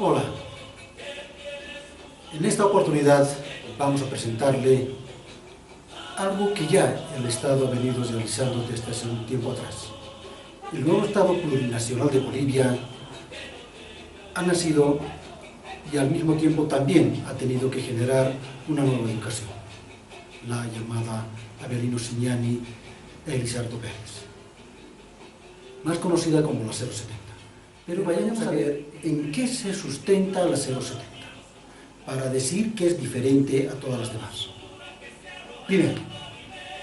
Hola, en esta oportunidad vamos a presentarle algo que ya el Estado ha venido realizando desde hace un tiempo atrás. El nuevo Estado plurinacional de Bolivia ha nacido y al mismo tiempo también ha tenido que generar una nueva educación, la llamada Avelino Cignani e Elizardo Pérez, más conocida como la 070. Pero vayamos a ver en qué se sustenta la 070, para decir que es diferente a todas las demás. Primero,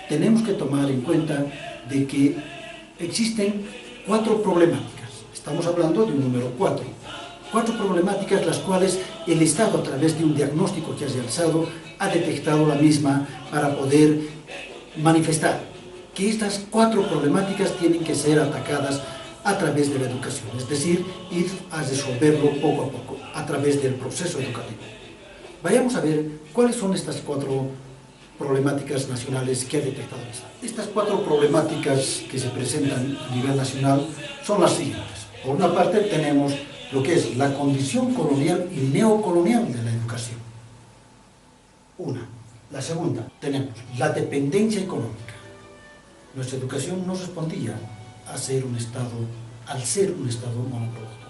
tenemos que tomar en cuenta de que existen 4 problemáticas. Estamos hablando de un número 4. 4 problemáticas las cuales el Estado, a través de un diagnóstico que ha realizado, ha detectado la misma para poder manifestar que estas 4 problemáticas tienen que ser atacadas a través de la educación, es decir, ir a resolverlo poco a poco, a través del proceso educativo. Vayamos a ver cuáles son estas 4 problemáticas nacionales que ha detectado el Estado. Estas 4 problemáticas que se presentan a nivel nacional son las siguientes. Por una parte tenemos lo que es la condición colonial y neocolonial de la educación. Una. La segunda, tenemos la dependencia económica. Nuestra educación no respondía al ser un Estado monoproductor.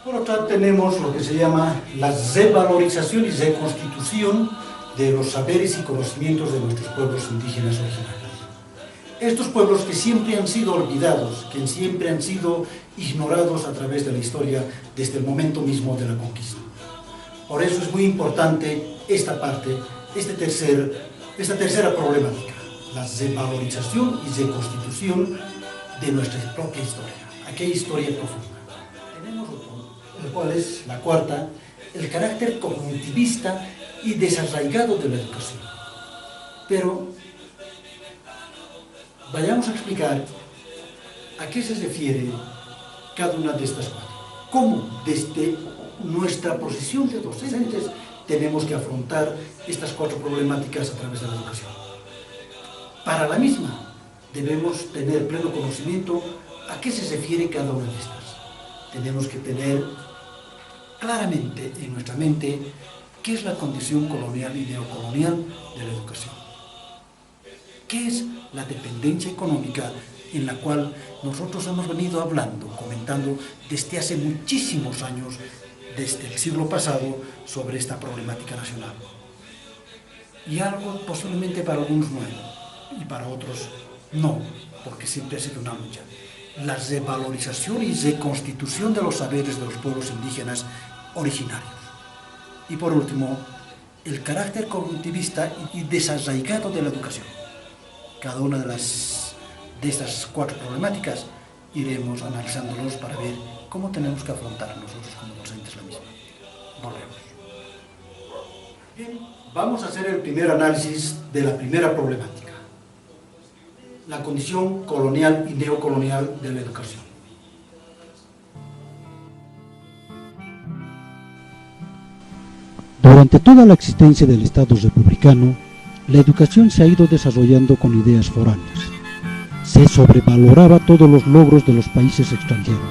Por otra parte tenemos lo que se llama la revalorización y reconstitución de los saberes y conocimientos de nuestros pueblos indígenas originarios. Estos pueblos que siempre han sido olvidados, que siempre han sido ignorados a través de la historia desde el momento mismo de la conquista. Por eso es muy importante esta parte, esta tercera problemática, la revalorización y reconstitución de nuestra propia historia, aquella historia profunda. Tenemos otro, el cual es la cuarta, el carácter cognitivista y desarraigado de la educación. Pero vayamos a explicar a qué se refiere cada una de estas 4. Cómo desde nuestra posición de docentes tenemos que afrontar estas 4 problemáticas a través de la educación. Para la misma debemos tener pleno conocimiento a qué se refiere cada una de estas. Tenemos que tener claramente en nuestra mente qué es la condición colonial y neocolonial de la educación. ¿Qué es la dependencia económica en la cual nosotros hemos venido hablando, comentando desde hace muchísimos años, desde el siglo pasado, sobre esta problemática nacional? Y algo posiblemente para algunos nuevo y para otros no, porque siempre ha sido una lucha. La revalorización y reconstitución de los saberes de los pueblos indígenas originarios. Y por último, el carácter cognitivista y desarraigado de la educación. Cada una de estas 4 problemáticas iremos analizándolos para ver cómo tenemos que afrontar nosotros como docentes la misma. Volvemos. Bien, vamos a hacer el primer análisis de la primera problemática, la condición colonial y neocolonial de la educación. Durante toda la existencia del Estado republicano, la educación se ha ido desarrollando con ideas foráneas. Se sobrevaloraba todos los logros de los países extranjeros,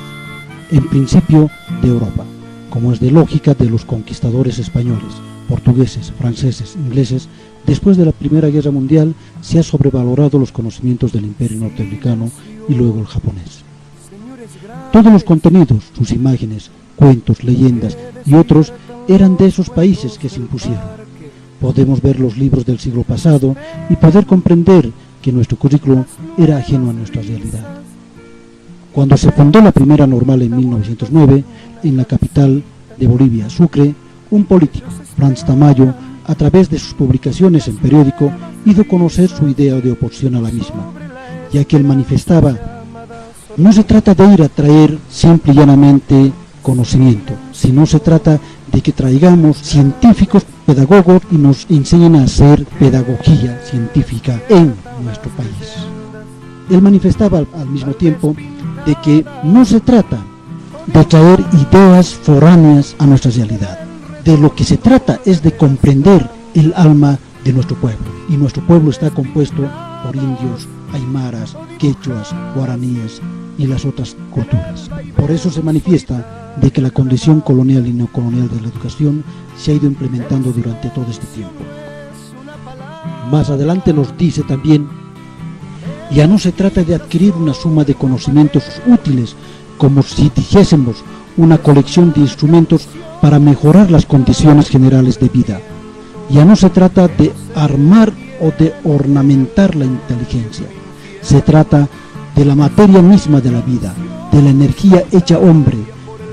en principio de Europa, como es de lógica de los conquistadores españoles, portugueses, franceses, ingleses. Después de la Primera Guerra Mundial se ha sobrevalorado los conocimientos del Imperio norteamericano y luego el japonés. Todos los contenidos, sus imágenes, cuentos, leyendas y otros eran de esos países que se impusieron. Podemos ver los libros del siglo pasado y poder comprender que nuestro currículo era ajeno a nuestra realidad. Cuando se fundó la primera normal en 1909, en la capital de Bolivia, Sucre, un político, Franz Tamayo, a través de sus publicaciones en periódico, hizo conocer su idea de oposición a la misma, ya que él manifestaba: no se trata de ir a traer simple y llanamente conocimiento, sino se trata de que traigamos científicos, pedagogos y nos enseñen a hacer pedagogía científica en nuestro país. Él manifestaba al mismo tiempo de que no se trata de traer ideas foráneas a nuestra realidad. De lo que se trata es de comprender el alma de nuestro pueblo, y nuestro pueblo está compuesto por indios, aymaras, quechuas, guaraníes y las otras culturas. Por eso se manifiesta de que la condición colonial y neocolonial de la educación se ha ido implementando durante todo este tiempo. Más adelante nos dice también: ya no se trata de adquirir una suma de conocimientos útiles, como si dijésemos una colección de instrumentos para mejorar las condiciones generales de vida. Ya no se trata de armar o de ornamentar la inteligencia. Se trata de la materia misma de la vida, de la energía hecha hombre,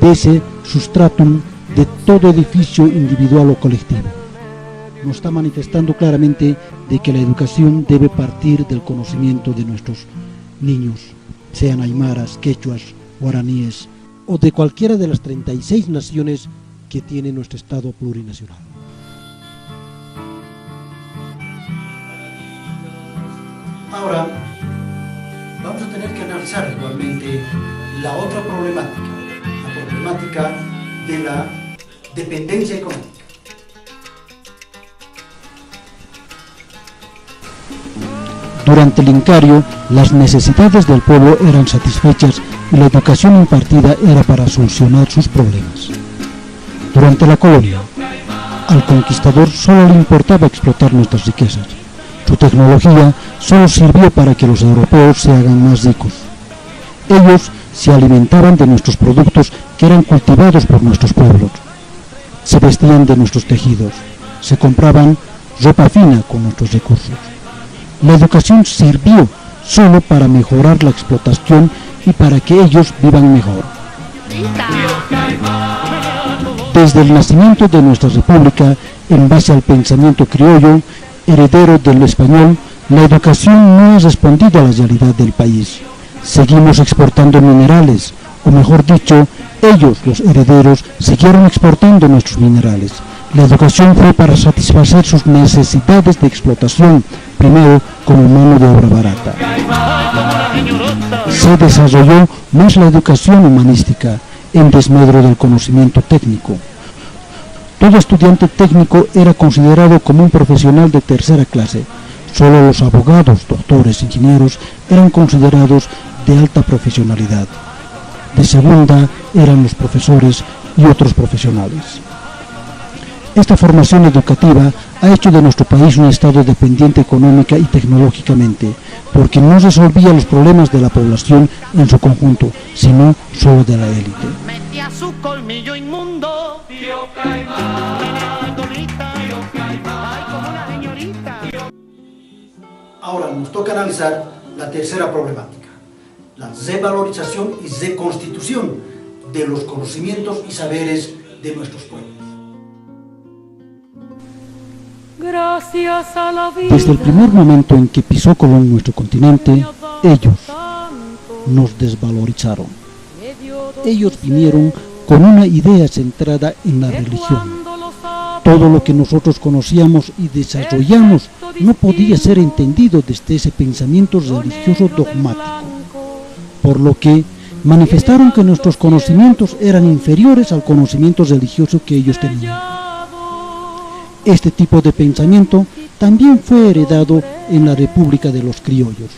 de ese sustratum de todo edificio individual o colectivo. Nos está manifestando claramente de que la educación debe partir del conocimiento de nuestros niños, sean aymaras, quechuas, guaraníes o de cualquiera de las 36 naciones que tiene nuestro Estado plurinacional. Ahora vamos a tener que analizar igualmente la otra problemática, la problemática de la dependencia económica. Durante el Incario, las necesidades del pueblo eran satisfechas y la educación impartida era para solucionar sus problemas. Durante la colonia, al conquistador solo le importaba explotar nuestras riquezas. Su tecnología solo sirvió para que los europeos se hagan más ricos. Ellos se alimentaban de nuestros productos que eran cultivados por nuestros pueblos. Se vestían de nuestros tejidos, se compraban ropa fina con nuestros recursos. La educación sirvió solo para mejorar la explotación y para que ellos vivan mejor. Desde el nacimiento de nuestra república, en base al pensamiento criollo, heredero del español, la educación no ha respondido a la realidad del país. Seguimos exportando minerales, o mejor dicho, ellos, los herederos, siguieron exportando nuestros minerales. La educación fue para satisfacer sus necesidades de explotación, primero como mano de obra barata. Se desarrolló más la educación humanística, en desmedro del conocimiento técnico. Todo estudiante técnico era considerado como un profesional de tercera clase. Solo los abogados, doctores, ingenieros eran considerados de alta profesionalidad. De segunda eran los profesores y otros profesionales. Esta formación educativa ha hecho de nuestro país un estado dependiente económica y tecnológicamente, porque no resolvía los problemas de la población en su conjunto, sino solo de la élite. Metía su colmillo inmundo, tío Caimán, tío Caimán, ay, como una señorita. Ahora nos toca analizar la tercera problemática, la revalorización y reconstitución de los conocimientos y saberes de nuestros pueblos. Desde el primer momento en que pisó Colón nuestro continente, ellos nos desvalorizaron. Ellos vinieron con una idea centrada en la religión. Todo lo que nosotros conocíamos y desarrollamos no podía ser entendido desde ese pensamiento religioso dogmático, por lo que manifestaron que nuestros conocimientos eran inferiores al conocimiento religioso que ellos tenían. Este tipo de pensamiento también fue heredado en la República de los Criollos.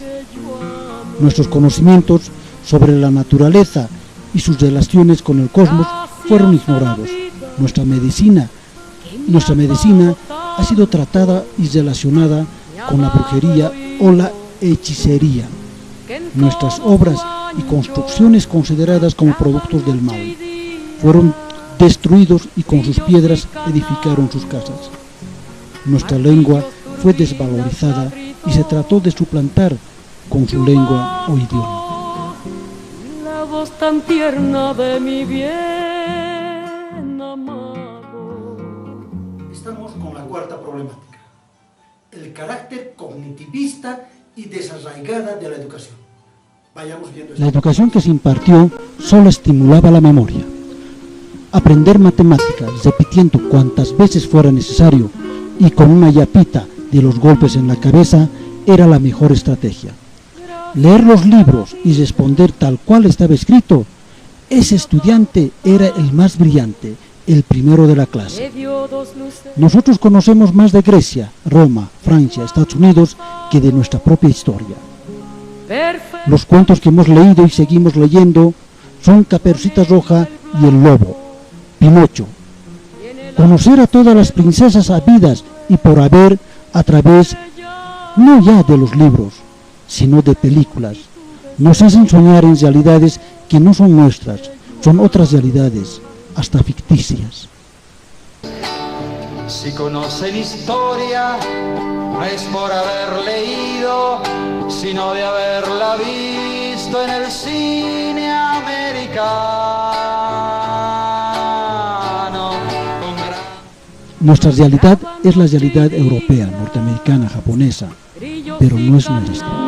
Nuestros conocimientos sobre la naturaleza y sus relaciones con el cosmos fueron ignorados. Nuestra medicina ha sido tratada y relacionada con la brujería o la hechicería. Nuestras obras y construcciones consideradas como productos del mal fueron destruidos y con sus piedras edificaron sus casas. Nuestra lengua fue desvalorizada y se trató de suplantar con su lengua o idioma. La voz tan tierna de mi bien amado. Estamos con la cuarta problemática, el carácter cognitivista y desarraigada de la educación. Vayamos viendo esto. La educación que se impartió solo estimulaba la memoria. Aprender matemáticas repitiendo cuantas veces fuera necesario y con una yapita de los golpes en la cabeza era la mejor estrategia. Leer los libros y responder tal cual estaba escrito, ese estudiante era el más brillante, el primero de la clase. Nosotros conocemos más de Grecia, Roma, Francia, Estados Unidos que de nuestra propia historia. Los cuentos que hemos leído y seguimos leyendo son Caperucita Roja y El Lobo, Pinocho. Conocer a todas las princesas habidas y por haber a través no ya de los libros, sino de películas, nos hacen soñar en realidades que no son nuestras, son otras realidades, hasta ficticias. Si conocen historia, no es por haber leído, sino de haberla visto en el cine americano. Nuestra realidad es la realidad europea, norteamericana, japonesa, pero no es nuestra.